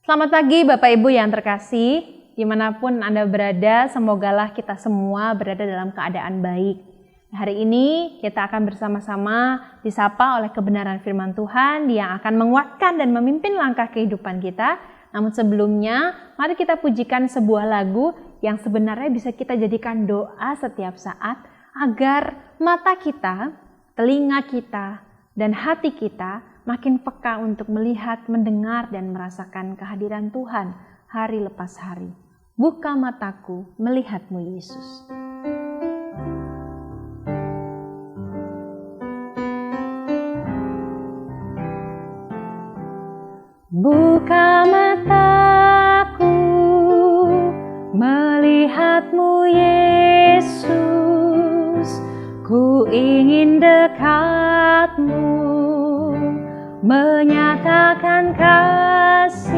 Selamat pagi Bapak Ibu yang terkasih, dimanapun Anda berada, semogalah kita semua berada dalam keadaan baik. Hari ini kita akan bersama-sama disapa oleh kebenaran firman Tuhan yang akan menguatkan dan memimpin langkah kehidupan kita. Namun sebelumnya, mari kita pujikan sebuah lagu yang sebenarnya bisa kita jadikan doa setiap saat agar mata kita, telinga kita, dan hati kita makin peka untuk melihat, mendengar, dan merasakan kehadiran Tuhan hari lepas hari. Buka mataku melihat-Mu, Yesus. Buka mataku melihat-Mu, Yesus. Ku ingin dekat-Mu, menyatakan kasih.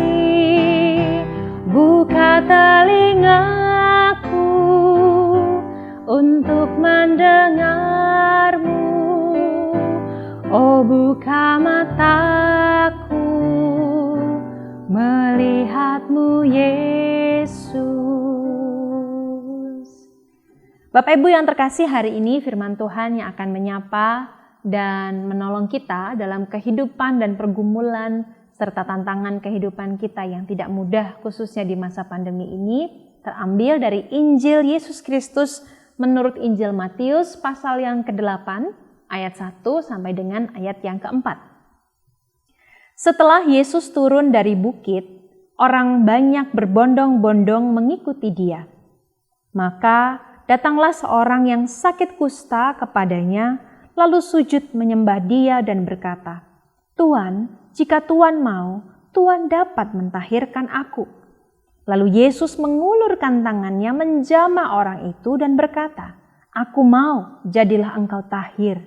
Buka telingaku untuk mendengar-Mu. Oh, buka mataku melihat-Mu, Yesus. Bapak Ibu yang terkasih, hari ini firman Tuhan yang akan menyapa dan menolong kita dalam kehidupan dan pergumulan serta tantangan kehidupan kita yang tidak mudah, khususnya di masa pandemi ini, terambil dari Injil Yesus Kristus menurut Injil Matius pasal yang ke-8 ayat 1 sampai dengan ayat yang ke-4. Setelah Yesus turun dari bukit, orang banyak berbondong-bondong mengikuti Dia. Maka datanglah seorang yang sakit kusta kepadanya, lalu sujud menyembah Dia dan berkata, "Tuan, jika Tuan mau, Tuan dapat mentahirkan aku." Lalu Yesus mengulurkan tangannya menjamah orang itu dan berkata, "Aku mau, jadilah engkau tahir."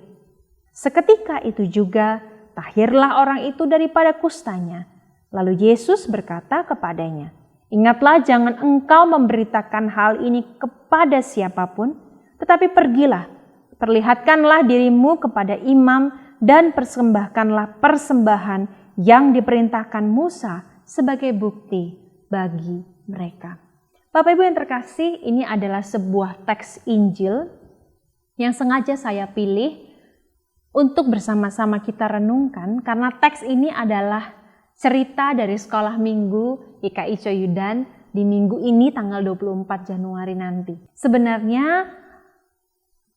Seketika itu juga tahirlah orang itu daripada kustanya. Lalu Yesus berkata kepadanya, "Ingatlah, jangan engkau memberitakan hal ini kepada siapapun, tetapi pergilah, perlihatkanlah dirimu kepada imam dan persembahkanlah persembahan yang diperintahkan Musa sebagai bukti bagi mereka." Bapak Ibu yang terkasih, ini adalah sebuah teks Injil yang sengaja saya pilih untuk bersama-sama kita renungkan, karena teks ini adalah cerita dari sekolah minggu IKI Coyudan di minggu ini tanggal 24 Januari nanti. Sebenarnya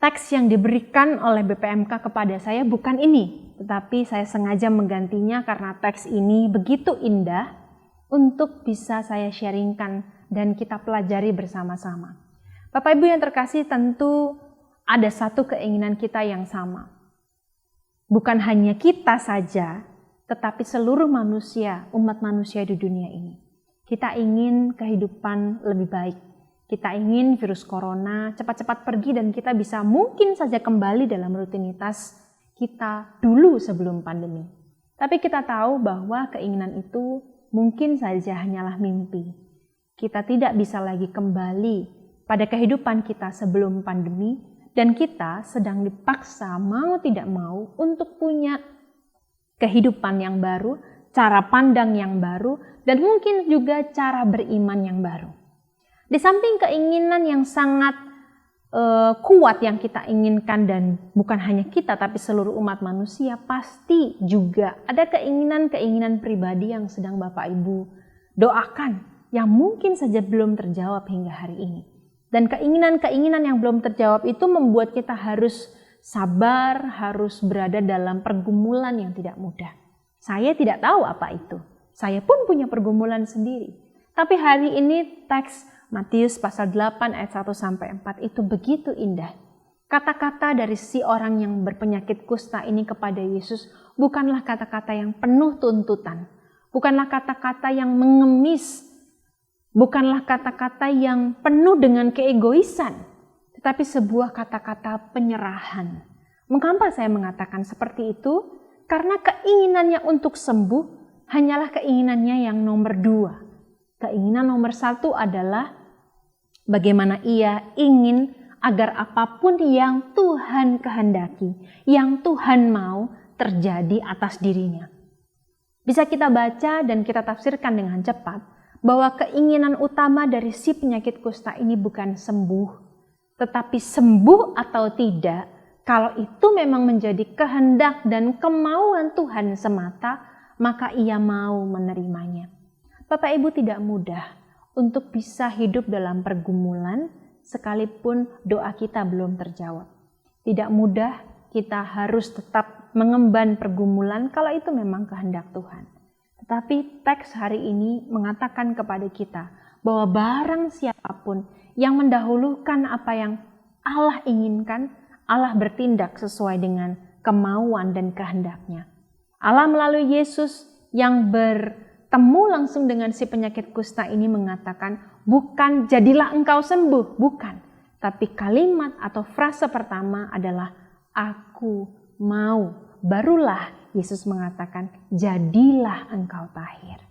teks yang diberikan oleh BPMK kepada saya bukan ini, tetapi saya sengaja menggantinya karena teks ini begitu indah untuk bisa saya sharingkan dan kita pelajari bersama-sama. Bapak Ibu yang terkasih, tentu ada satu keinginan kita yang sama. Bukan hanya kita saja, tetapi seluruh manusia, umat manusia di dunia ini. Kita ingin kehidupan lebih baik. Kita ingin virus corona cepat-cepat pergi dan kita bisa mungkin saja kembali dalam rutinitas kita dulu sebelum pandemi. Tapi kita tahu bahwa keinginan itu mungkin saja hanyalah mimpi. Kita tidak bisa lagi kembali pada kehidupan kita sebelum pandemi dan kita sedang dipaksa mau tidak mau untuk punya kehidupan yang baru, cara pandang yang baru, dan mungkin juga cara beriman yang baru. Di samping keinginan yang sangat kuat yang kita inginkan, dan bukan hanya kita tapi seluruh umat manusia, pasti juga ada keinginan-keinginan pribadi yang sedang Bapak Ibu doakan yang mungkin saja belum terjawab hingga hari ini. Dan keinginan-keinginan yang belum terjawab itu membuat kita harus sabar, harus berada dalam pergumulan yang tidak mudah. Saya tidak tahu apa itu. Saya pun punya pergumulan sendiri. Tapi hari ini teks Matius pasal 8 ayat 1 sampai 4 itu begitu indah. Kata-kata dari si orang yang berpenyakit kusta ini kepada Yesus bukanlah kata-kata yang penuh tuntutan. Bukanlah kata-kata yang mengemis. Bukanlah kata-kata yang penuh dengan keegoisan. Tetapi sebuah kata-kata penyerahan. Mengapa saya mengatakan seperti itu? Karena keinginannya untuk sembuh hanyalah keinginannya yang nomor 2. Keinginan nomor 1 adalah bagaimana ia ingin agar apapun yang Tuhan kehendaki, yang Tuhan mau terjadi atas dirinya. Bisa kita baca dan kita tafsirkan dengan cepat bahwa keinginan utama dari si penyakit kusta ini bukan sembuh, tetapi sembuh atau tidak, kalau itu memang menjadi kehendak dan kemauan Tuhan semata, maka ia mau menerimanya. Bapak Ibu, tidak mudah untuk bisa hidup dalam pergumulan sekalipun doa kita belum terjawab. Tidak mudah kita harus tetap mengemban pergumulan kalau itu memang kehendak Tuhan. Tetapi teks hari ini mengatakan kepada kita bahwa barang siapapun yang mendahulukan apa yang Allah inginkan, Allah bertindak sesuai dengan kemauan dan kehendaknya. Allah melalui Yesus yang bertemu langsung dengan si penyakit kusta ini mengatakan, bukan jadilah engkau sembuh, bukan. Tapi kalimat atau frase pertama adalah, aku mau. Barulah Yesus mengatakan, jadilah engkau tahir.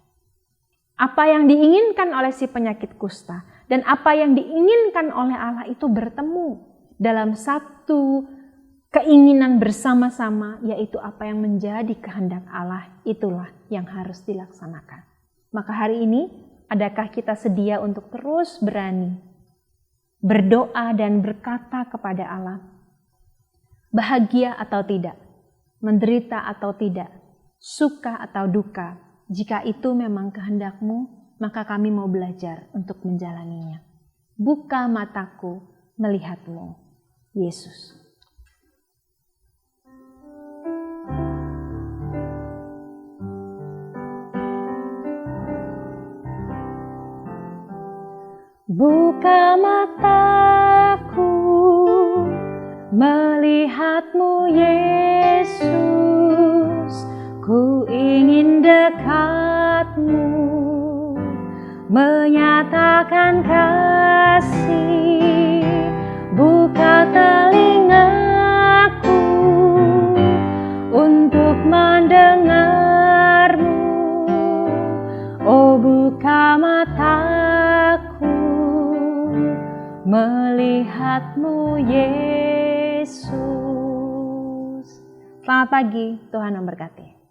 Apa yang diinginkan oleh si penyakit kusta dan apa yang diinginkan oleh Allah itu bertemu dalam satu keinginan bersama-sama, yaitu apa yang menjadi kehendak Allah, itulah yang harus dilaksanakan. Maka hari ini, adakah kita sedia untuk terus berani berdoa dan berkata kepada Allah, bahagia atau tidak, menderita atau tidak, suka atau duka, jika itu memang kehendak-Mu, maka kami mau belajar untuk menjalaninya. Buka mataku melihat-Mu, Yesus. Buka mataku melihat-Mu, Yesus. Ku ingin dekat-Mu, menyatakan kasih. Buka telingaku untuk mendengar-Mu. Oh, buka mataku melihat-Mu, Yesus. Selamat pagi, Tuhan memberkati.